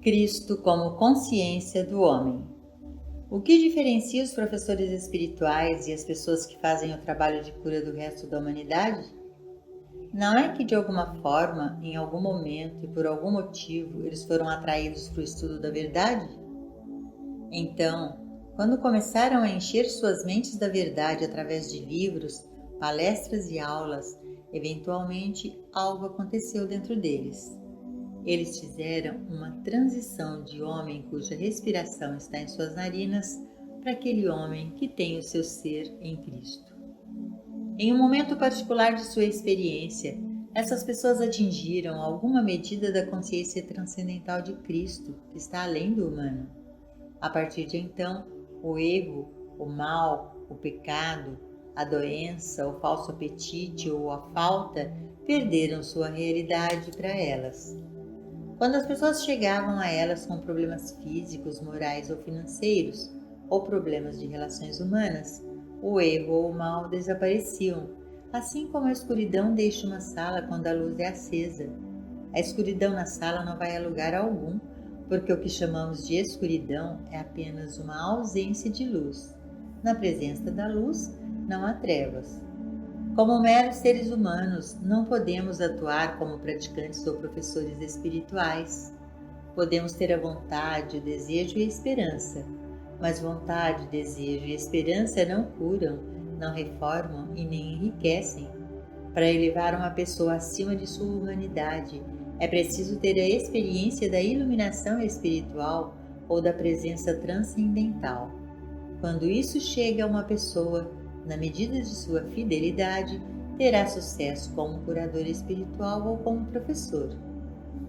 Cristo como consciência do homem. O que diferencia os professores espirituais e as pessoas que fazem o trabalho de cura do resto da humanidade? Não é que de alguma forma, em algum momento e por algum motivo, eles foram atraídos para o estudo da verdade? Então, quando começaram a encher suas mentes da verdade através de livros, palestras e aulas, eventualmente algo aconteceu dentro deles. Eles fizeram uma transição de homem cuja respiração está em suas narinas para aquele homem que tem o seu ser em Cristo. Em um momento particular de sua experiência, essas pessoas atingiram alguma medida da consciência transcendental de Cristo, que está além do humano. A partir de então, o erro, o mal, o pecado, a doença, o falso apetite ou a falta perderam sua realidade para elas. Quando as pessoas chegavam a elas com problemas físicos, morais ou financeiros, ou problemas de relações humanas, o erro ou o mal desapareciam, assim como a escuridão deixa uma sala quando a luz é acesa. A escuridão na sala não vai a lugar algum, porque o que chamamos de escuridão é apenas uma ausência de luz. Na presença da luz, não há trevas. Como meros seres humanos, não podemos atuar como praticantes ou professores espirituais. Podemos ter a vontade, o desejo e a esperança, mas vontade, desejo e esperança não curam, não reformam e nem enriquecem. Para elevar uma pessoa acima de sua humanidade, é preciso ter a experiência da iluminação espiritual ou da presença transcendental. Quando isso chega a uma pessoa, na medida de sua fidelidade, terá sucesso como curador espiritual ou como professor.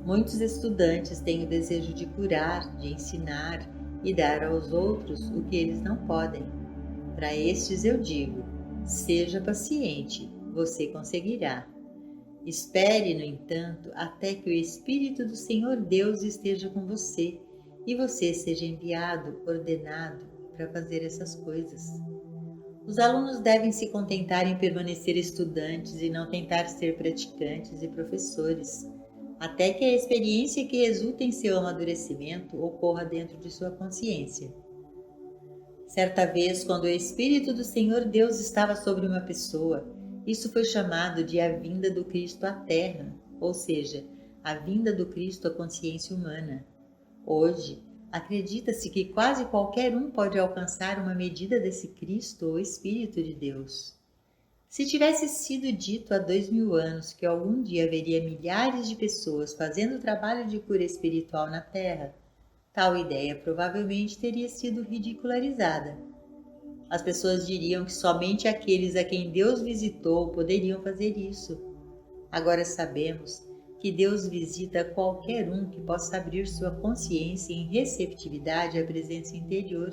Muitos estudantes têm o desejo de curar, de ensinar e dar aos outros o que eles não podem. Para estes eu digo, seja paciente, você conseguirá. Espere, no entanto, até que o Espírito do Senhor Deus esteja com você e você seja enviado, ordenado para fazer essas coisas. Os alunos devem se contentar em permanecer estudantes e não tentar ser praticantes e professores, até que a experiência que resulta em seu amadurecimento ocorra dentro de sua consciência. Certa vez, quando o Espírito do Senhor Deus estava sobre uma pessoa, isso foi chamado de a vinda do Cristo à Terra, ou seja, a vinda do Cristo à consciência humana. Hoje, acredita-se que quase qualquer um pode alcançar uma medida desse Cristo ou Espírito de Deus. Se tivesse sido dito há 2000 anos que algum dia haveria milhares de pessoas fazendo trabalho de cura espiritual na Terra, tal ideia provavelmente teria sido ridicularizada. As pessoas diriam que somente aqueles a quem Deus visitou poderiam fazer isso. Agora sabemos que Deus visita qualquer um que possa abrir sua consciência em receptividade à presença interior.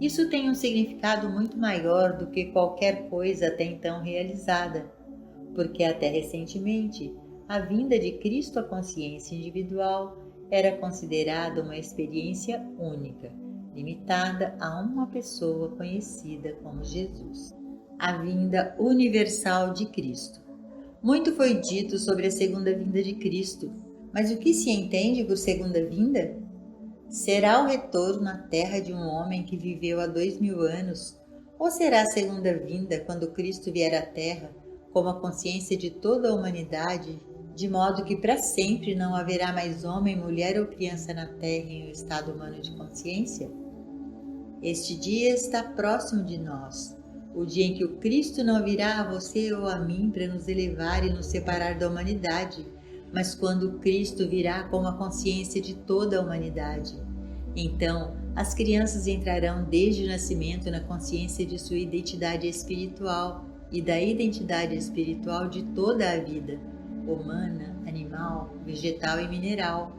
Isso tem um significado muito maior do que qualquer coisa até então realizada, porque até recentemente a vinda de Cristo à consciência individual era considerada uma experiência única, limitada a uma pessoa conhecida como Jesus. A vinda universal de Cristo. Muito foi dito sobre a segunda vinda de Cristo, mas o que se entende por segunda vinda? Será o retorno à Terra de um homem que viveu há 2000 anos? Ou será a segunda vinda quando Cristo vier à Terra, como a consciência de toda a humanidade, de modo que para sempre não haverá mais homem, mulher ou criança na Terra em um estado humano de consciência? Este dia está próximo de nós, o dia em que o Cristo não virá a você ou a mim para nos elevar e nos separar da humanidade, mas quando o Cristo virá com a consciência de toda a humanidade. Então, as crianças entrarão desde o nascimento na consciência de sua identidade espiritual e da identidade espiritual de toda a vida, humana, animal, vegetal e mineral.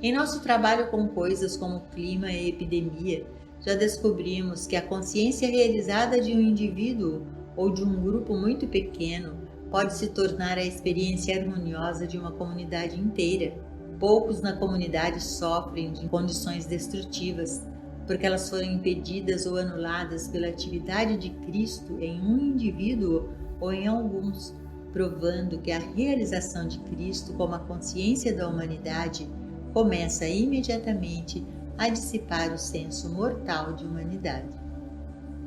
Em nosso trabalho com coisas como clima e epidemia, já descobrimos que a consciência realizada de um indivíduo ou de um grupo muito pequeno pode se tornar a experiência harmoniosa de uma comunidade inteira. Poucos na comunidade sofrem de condições destrutivas, porque elas foram impedidas ou anuladas pela atividade de Cristo em um indivíduo ou em alguns, provando que a realização de Cristo como a consciência da humanidade começa imediatamente a dissipar o senso mortal de humanidade.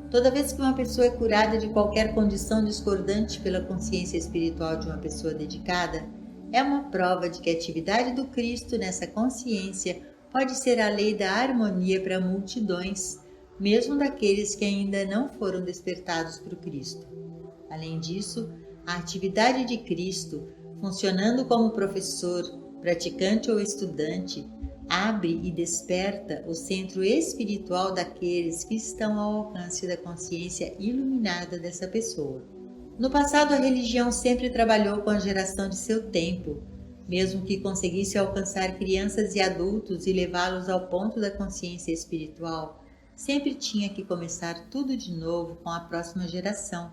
Toda vez que uma pessoa é curada de qualquer condição discordante pela consciência espiritual de uma pessoa dedicada, é uma prova de que a atividade do Cristo nessa consciência pode ser a lei da harmonia para multidões, mesmo daqueles que ainda não foram despertados por Cristo. Além disso, a atividade de Cristo, funcionando como professor, praticante ou estudante, abre e desperta o centro espiritual daqueles que estão ao alcance da consciência iluminada dessa pessoa. No passado, a religião sempre trabalhou com a geração de seu tempo, mesmo que conseguisse alcançar crianças e adultos e levá-los ao ponto da consciência espiritual, sempre tinha que começar tudo de novo com a próxima geração.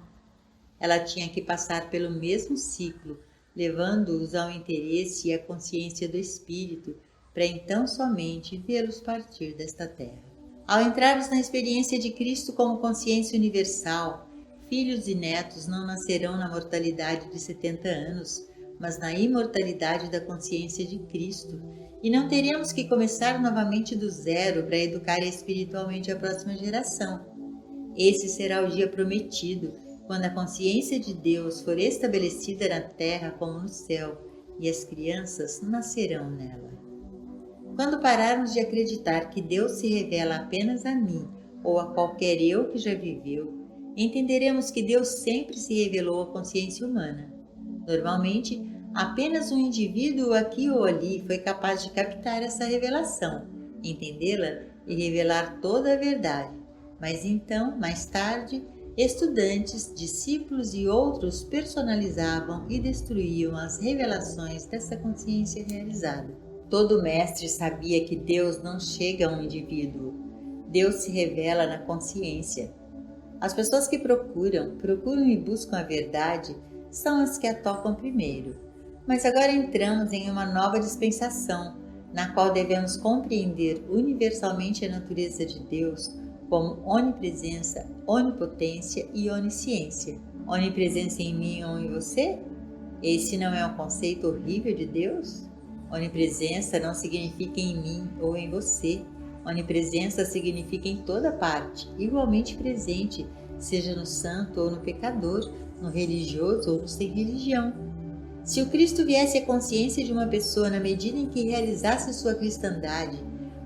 Ela tinha que passar pelo mesmo ciclo, levando-os ao interesse e à consciência do espírito, para então somente vê-los partir desta terra. Ao entrarmos na experiência de Cristo como consciência universal, filhos e netos não nascerão na mortalidade de 70 anos, mas na imortalidade da consciência de Cristo, e não teremos que começar novamente do zero para educar espiritualmente a próxima geração. Esse será o dia prometido, quando a consciência de Deus for estabelecida na terra como no céu, e as crianças nascerão nela. Quando pararmos de acreditar que Deus se revela apenas a mim ou a qualquer eu que já viveu, entenderemos que Deus sempre se revelou à consciência humana. Normalmente, apenas um indivíduo aqui ou ali foi capaz de captar essa revelação, entendê-la e revelar toda a verdade. Mas então, mais tarde, estudantes, discípulos e outros personalizavam e destruíam as revelações dessa consciência realizada. Todo mestre sabia que Deus não chega a um indivíduo. Deus se revela na consciência. As pessoas que procuram e buscam a verdade são as que a tocam primeiro. Mas agora entramos em uma nova dispensação, na qual devemos compreender universalmente a natureza de Deus como onipresença, onipotência e onisciência. Onipresença em mim ou em você? Esse não é um conceito horrível de Deus? Onipresença não significa em mim ou em você. Onipresença significa em toda parte, igualmente presente, seja no santo ou no pecador, no religioso ou no sem religião. Se o Cristo viesse à consciência de uma pessoa na medida em que realizasse sua cristandade,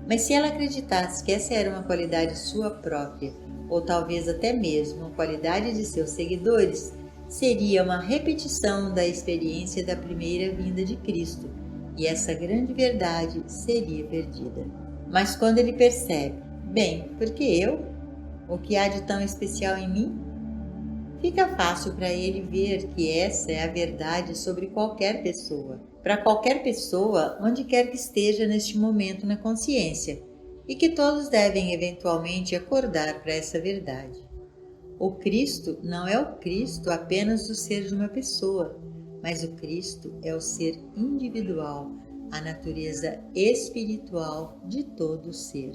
mas se ela acreditasse que essa era uma qualidade sua própria, ou talvez até mesmo a qualidade de seus seguidores, seria uma repetição da experiência da primeira vinda de Cristo, e essa grande verdade seria perdida. Mas quando ele percebe, bem, porque eu? O que há de tão especial em mim? Fica fácil para ele ver que essa é a verdade sobre qualquer pessoa, para qualquer pessoa, onde quer que esteja neste momento na consciência, e que todos devem eventualmente acordar para essa verdade. O Cristo não é o Cristo apenas do ser de uma pessoa, mas o Cristo é o ser individual, a natureza espiritual de todo o ser.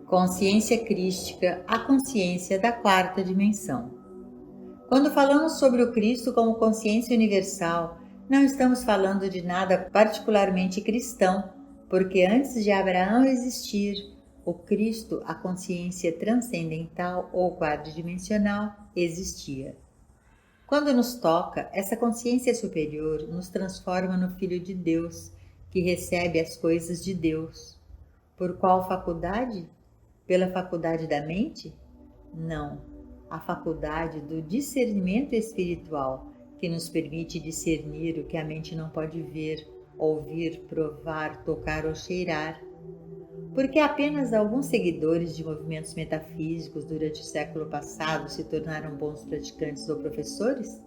Consciência crística, a consciência da quarta dimensão. Quando falamos sobre o Cristo como consciência universal, não estamos falando de nada particularmente cristão, porque antes de Abraão existir, o Cristo, a consciência transcendental ou quadridimensional, existia. Quando nos toca, essa consciência superior nos transforma no Filho de Deus, que recebe as coisas de Deus. Por qual faculdade? Pela faculdade da mente? Não, a faculdade do discernimento espiritual, que nos permite discernir o que a mente não pode ver, ouvir, provar, tocar ou cheirar. Porque apenas alguns seguidores de movimentos metafísicos durante o século passado se tornaram bons praticantes ou professores?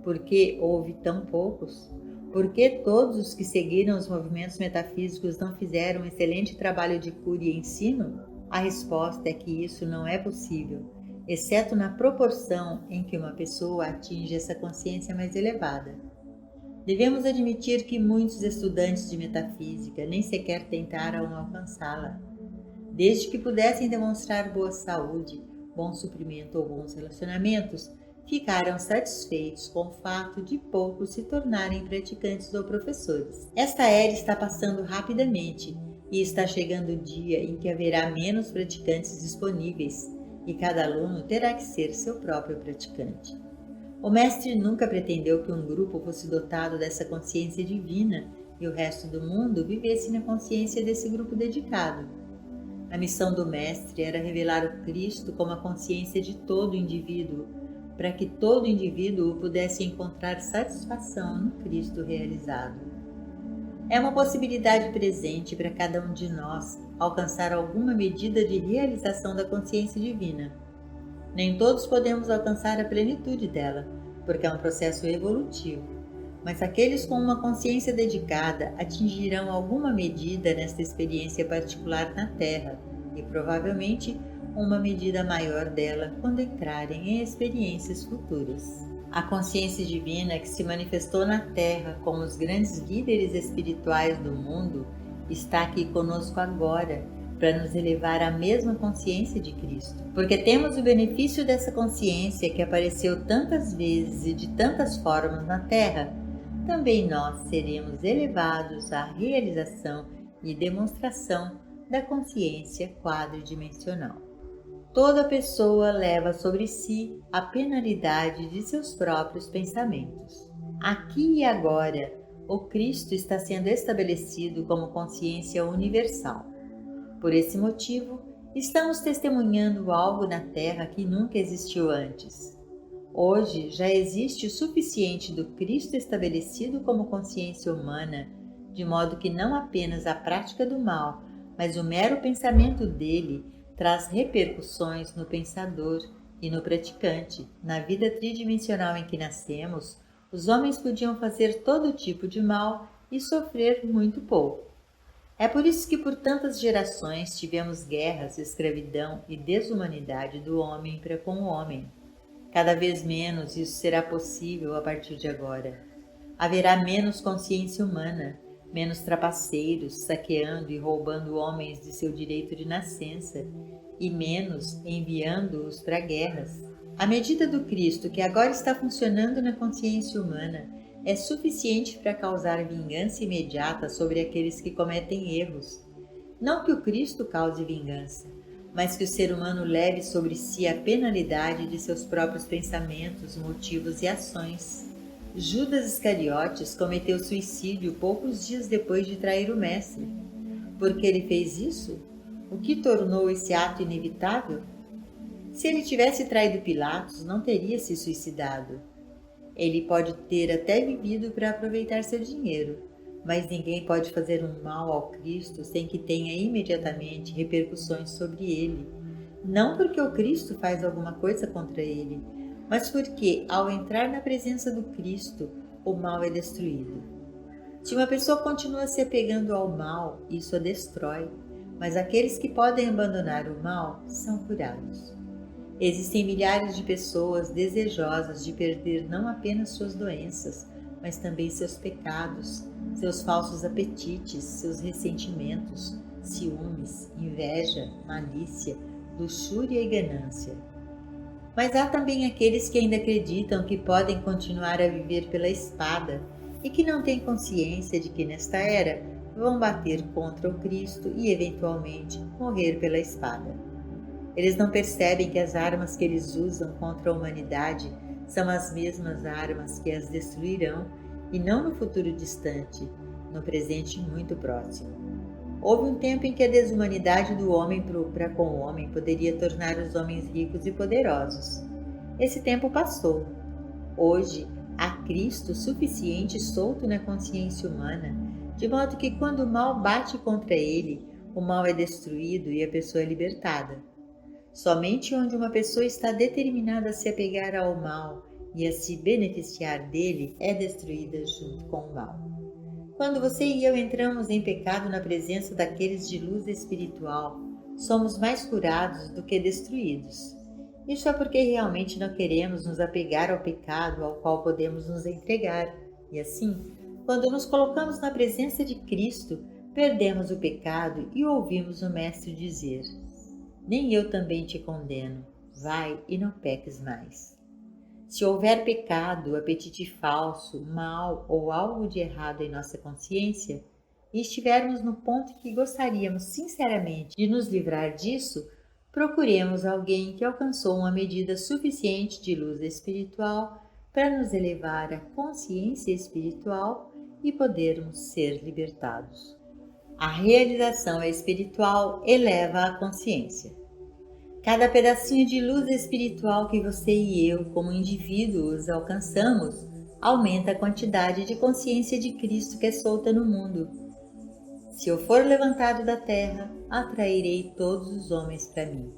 Por que houve tão poucos? Por que todos os que seguiram os movimentos metafísicos não fizeram um excelente trabalho de cura e ensino? A resposta é que isso não é possível, exceto na proporção em que uma pessoa atinge essa consciência mais elevada. Devemos admitir que muitos estudantes de metafísica nem sequer tentaram alcançá-la. Desde que pudessem demonstrar boa saúde, bom suprimento ou bons relacionamentos, ficaram satisfeitos com o fato de poucos se tornarem praticantes ou professores. Esta era está passando rapidamente e está chegando o dia em que haverá menos praticantes disponíveis e cada aluno terá que ser seu próprio praticante. O Mestre nunca pretendeu que um grupo fosse dotado dessa consciência divina e o resto do mundo vivesse na consciência desse grupo dedicado. A missão do Mestre era revelar o Cristo como a consciência de todo indivíduo, para que todo indivíduo pudesse encontrar satisfação no Cristo realizado. É uma possibilidade presente para cada um de nós alcançar alguma medida de realização da consciência divina. Nem todos podemos alcançar a plenitude dela, porque é um processo evolutivo, mas aqueles com uma consciência dedicada atingirão alguma medida nesta experiência particular na Terra e provavelmente uma medida maior dela quando entrarem em experiências futuras. A consciência divina que se manifestou na Terra como os grandes líderes espirituais do mundo está aqui conosco agora para nos elevar à mesma consciência de Cristo. Porque temos o benefício dessa consciência que apareceu tantas vezes e de tantas formas na Terra, também nós seremos elevados à realização e demonstração da consciência quadridimensional. Toda pessoa leva sobre si a penalidade de seus próprios pensamentos. Aqui e agora, o Cristo está sendo estabelecido como consciência universal. Por esse motivo, estamos testemunhando algo na Terra que nunca existiu antes. Hoje já existe o suficiente do Cristo estabelecido como consciência humana, de modo que não apenas a prática do mal, mas o mero pensamento dele traz repercussões no pensador e no praticante. Na vida tridimensional em que nascemos, os homens podiam fazer todo tipo de mal e sofrer muito pouco. É por isso que por tantas gerações tivemos guerras, escravidão e desumanidade do homem para com o homem. Cada vez menos isso será possível a partir de agora. Haverá menos consciência humana, menos trapaceiros saqueando e roubando homens de seu direito de nascença e menos enviando-os para guerras. A medida do Cristo que agora está funcionando na consciência humana é suficiente para causar vingança imediata sobre aqueles que cometem erros. Não que o Cristo cause vingança, mas que o ser humano leve sobre si a penalidade de seus próprios pensamentos, motivos e ações. Judas Iscariotes cometeu suicídio poucos dias depois de trair o Mestre. Por que ele fez isso? O que tornou esse ato inevitável? Se ele tivesse traído Pilatos, não teria se suicidado. Ele pode ter até vivido para aproveitar seu dinheiro, mas ninguém pode fazer um mal ao Cristo sem que tenha imediatamente repercussões sobre ele. Não porque o Cristo faz alguma coisa contra ele, mas porque, ao entrar na presença do Cristo, o mal é destruído. Se uma pessoa continua se apegando ao mal, isso a destrói, mas aqueles que podem abandonar o mal são curados. Existem milhares de pessoas desejosas de perder não apenas suas doenças, mas também seus pecados, seus falsos apetites, seus ressentimentos, ciúmes, inveja, malícia, luxúria e ganância. Mas há também aqueles que ainda acreditam que podem continuar a viver pela espada e que não têm consciência de que nesta era vão bater contra o Cristo e eventualmente morrer pela espada. Eles não percebem que as armas que eles usam contra a humanidade são as mesmas armas que as destruirão e não no futuro distante, no presente muito próximo. Houve um tempo em que a desumanidade do homem para com o homem poderia tornar os homens ricos e poderosos. Esse tempo passou. Hoje, há Cristo suficiente solto na consciência humana, de modo que quando o mal bate contra ele, o mal é destruído e a pessoa é libertada. Somente onde uma pessoa está determinada a se apegar ao mal e a se beneficiar dele é destruída junto com o mal. Quando você e eu entramos em pecado na presença daqueles de luz espiritual, somos mais curados do que destruídos. Isso é porque realmente não queremos nos apegar ao pecado ao qual podemos nos entregar, e assim, quando nos colocamos na presença de Cristo, perdemos o pecado e ouvimos o Mestre dizer: nem eu também te condeno, vai e não peques mais. Se houver pecado, apetite falso, mal ou algo de errado em nossa consciência, e estivermos no ponto que gostaríamos sinceramente de nos livrar disso, procuremos alguém que alcançou uma medida suficiente de luz espiritual para nos elevar à consciência espiritual e podermos ser libertados. A realização espiritual eleva a consciência. Cada pedacinho de luz espiritual que você e eu, como indivíduos, alcançamos, aumenta a quantidade de consciência de Cristo que é solta no mundo. Se eu for levantado da terra, atrairei todos os homens para mim.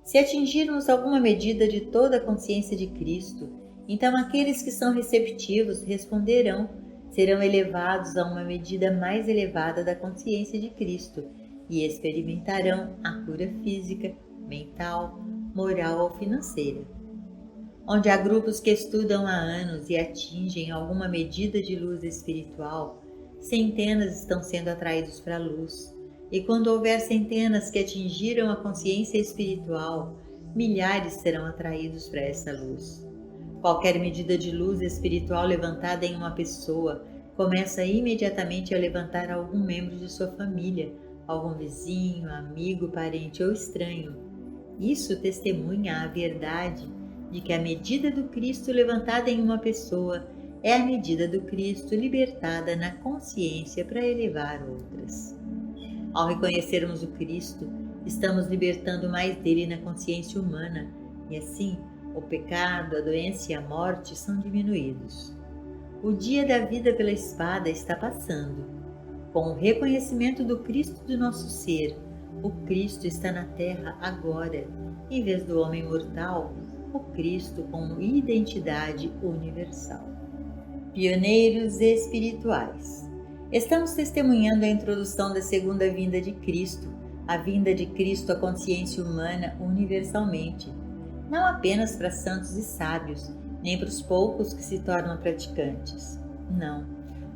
Se atingirmos alguma medida de toda a consciência de Cristo, então aqueles que são receptivos responderão, serão elevados a uma medida mais elevada da consciência de Cristo e experimentarão a cura física, mental, moral ou financeira. Onde há grupos que estudam há anos e atingem alguma medida de luz espiritual, centenas estão sendo atraídos para a luz. E quando houver centenas que atingiram a consciência espiritual, milhares serão atraídos para essa luz. Qualquer medida de luz espiritual levantada em uma pessoa começa imediatamente a levantar algum membro de sua família, algum vizinho, amigo, parente ou estranho. Isso testemunha a verdade de que a medida do Cristo levantada em uma pessoa é a medida do Cristo libertada na consciência para elevar outras. Ao reconhecermos o Cristo, estamos libertando mais dele na consciência humana e assim o pecado, a doença e a morte são diminuídos. O dia da vida pela espada está passando. Com o reconhecimento do Cristo do nosso ser, o Cristo está na terra agora, em vez do homem mortal, o Cristo com identidade universal. Pioneiros espirituais. Estamos testemunhando a introdução da segunda vinda de Cristo, a vinda de Cristo à consciência humana universalmente, não apenas para santos e sábios, nem para os poucos que se tornam praticantes. Não,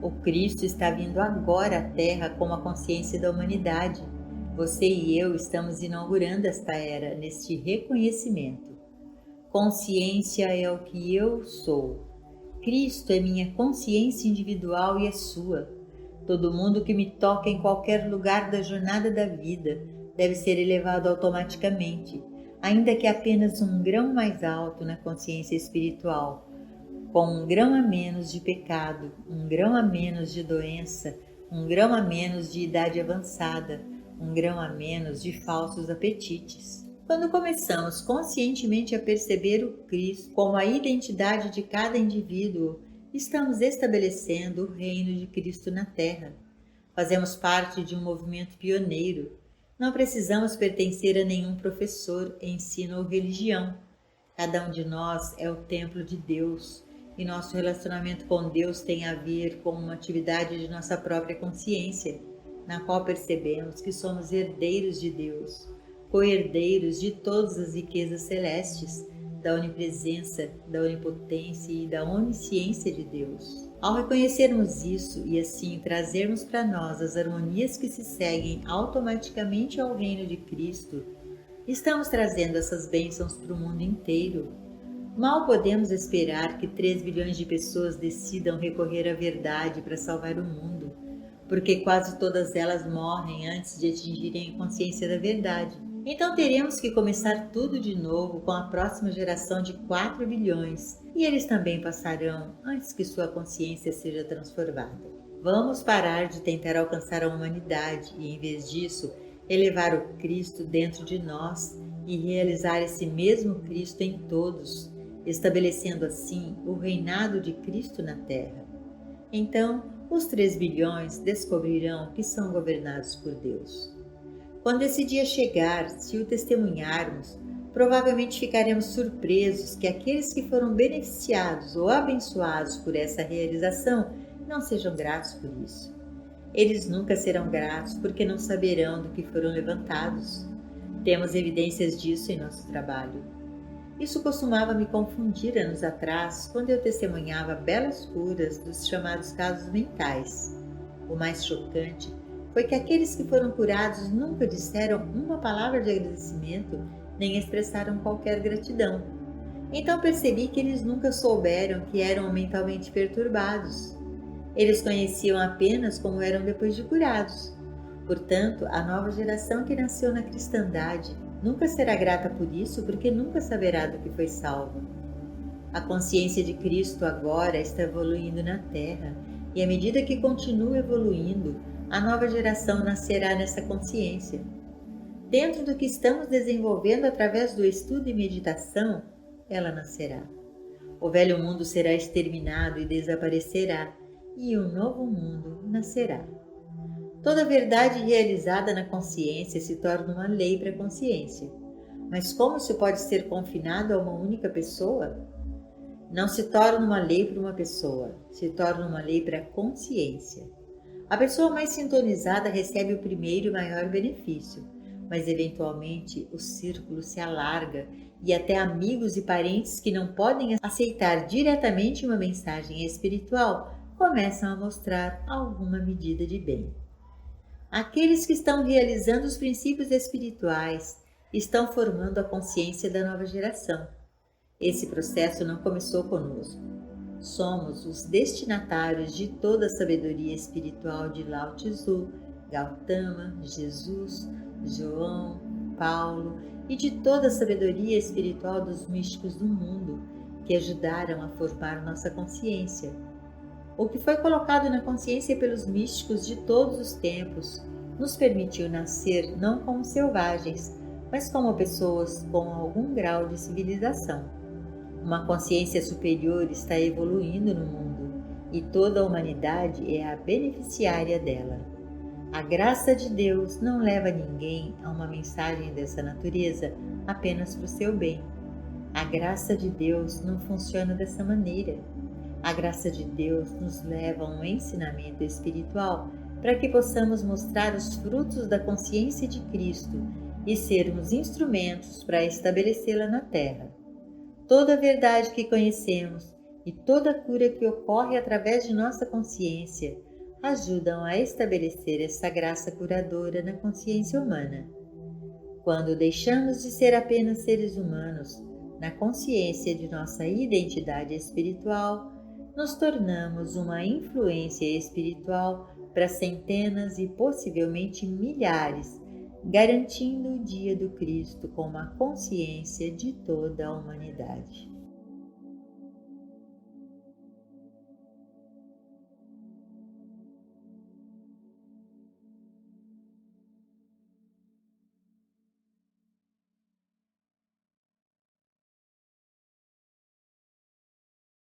o Cristo está vindo agora à Terra como a consciência da humanidade. Você e eu estamos inaugurando esta era neste reconhecimento. Consciência é o que eu sou. Cristo é minha consciência individual e é sua. Todo mundo que me toca em qualquer lugar da jornada da vida deve ser elevado automaticamente, ainda que apenas um grão mais alto na consciência espiritual, com um grão a menos de pecado, um grão a menos de doença, um grão a menos de idade avançada, um grão a menos de falsos apetites. Quando começamos conscientemente a perceber o Cristo como a identidade de cada indivíduo, estamos estabelecendo o reino de Cristo na Terra. Fazemos parte de um movimento pioneiro. Não precisamos pertencer a nenhum professor, ensino ou religião. Cada um de nós é o templo de Deus e nosso relacionamento com Deus tem a ver com uma atividade de nossa própria consciência, na qual percebemos que somos herdeiros de Deus, co-herdeiros de todas as riquezas celestes, da onipresença, da onipotência e da onisciência de Deus. Ao reconhecermos isso e assim trazermos para nós as harmonias que se seguem automaticamente ao reino de Cristo, estamos trazendo essas bênçãos para o mundo inteiro. Mal podemos esperar que 3 bilhões de pessoas decidam recorrer à verdade para salvar o mundo, porque quase todas elas morrem antes de atingirem a consciência da verdade. Então teremos que começar tudo de novo com a próxima geração de 4 bilhões, e eles também passarão antes que sua consciência seja transformada. Vamos parar de tentar alcançar a humanidade e, em vez disso, elevar o Cristo dentro de nós e realizar esse mesmo Cristo em todos, estabelecendo assim o reinado de Cristo na Terra. Então, os 3 bilhões descobrirão que são governados por Deus. Quando esse dia chegar, se o testemunharmos, provavelmente ficaremos surpresos que aqueles que foram beneficiados ou abençoados por essa realização não sejam gratos por isso. Eles nunca serão gratos porque não saberão do que foram levantados. Temos evidências disso em nosso trabalho. Isso costumava me confundir anos atrás, quando eu testemunhava belas curas dos chamados casos mentais. O mais chocante foi que aqueles que foram curados nunca disseram uma palavra de agradecimento, nem expressaram qualquer gratidão. Então percebi que eles nunca souberam que eram mentalmente perturbados. Eles conheciam apenas como eram depois de curados. Portanto, a nova geração que nasceu na cristandade nunca será grata por isso, porque nunca saberá do que foi salva. A consciência de Cristo agora está evoluindo na Terra, e à medida que continua evoluindo, a nova geração nascerá nessa consciência. Dentro do que estamos desenvolvendo através do estudo e meditação, ela nascerá. O velho mundo será exterminado e desaparecerá, e um novo mundo nascerá. Toda verdade realizada na consciência se torna uma lei para a consciência. Mas como isso pode ser confinado a uma única pessoa? Não se torna uma lei para uma pessoa, se torna uma lei para a consciência. A pessoa mais sintonizada recebe o primeiro e maior benefício, mas eventualmente o círculo se alarga e até amigos e parentes que não podem aceitar diretamente uma mensagem espiritual começam a mostrar alguma medida de bem. Aqueles que estão realizando os princípios espirituais estão formando a consciência da nova geração. Esse processo não começou conosco. Somos os destinatários de toda a sabedoria espiritual de Lao Tzu, Gautama, Jesus, João, Paulo e de toda a sabedoria espiritual dos místicos do mundo que ajudaram a formar nossa consciência. O que foi colocado na consciência pelos místicos de todos os tempos nos permitiu nascer não como selvagens, mas como pessoas com algum grau de civilização. Uma consciência superior está evoluindo no mundo e toda a humanidade é a beneficiária dela. A graça de Deus não leva ninguém a uma mensagem dessa natureza apenas para o seu bem. A graça de Deus não funciona dessa maneira. A graça de Deus nos leva a um ensinamento espiritual para que possamos mostrar os frutos da consciência de Cristo e sermos instrumentos para estabelecê-la na Terra. Toda a verdade que conhecemos e toda a cura que ocorre através de nossa consciência ajudam a estabelecer essa graça curadora na consciência humana. Quando deixamos de ser apenas seres humanos, na consciência de nossa identidade espiritual, nos tornamos uma influência espiritual para centenas e possivelmente milhares, garantindo o dia do Cristo com uma consciência de toda a humanidade.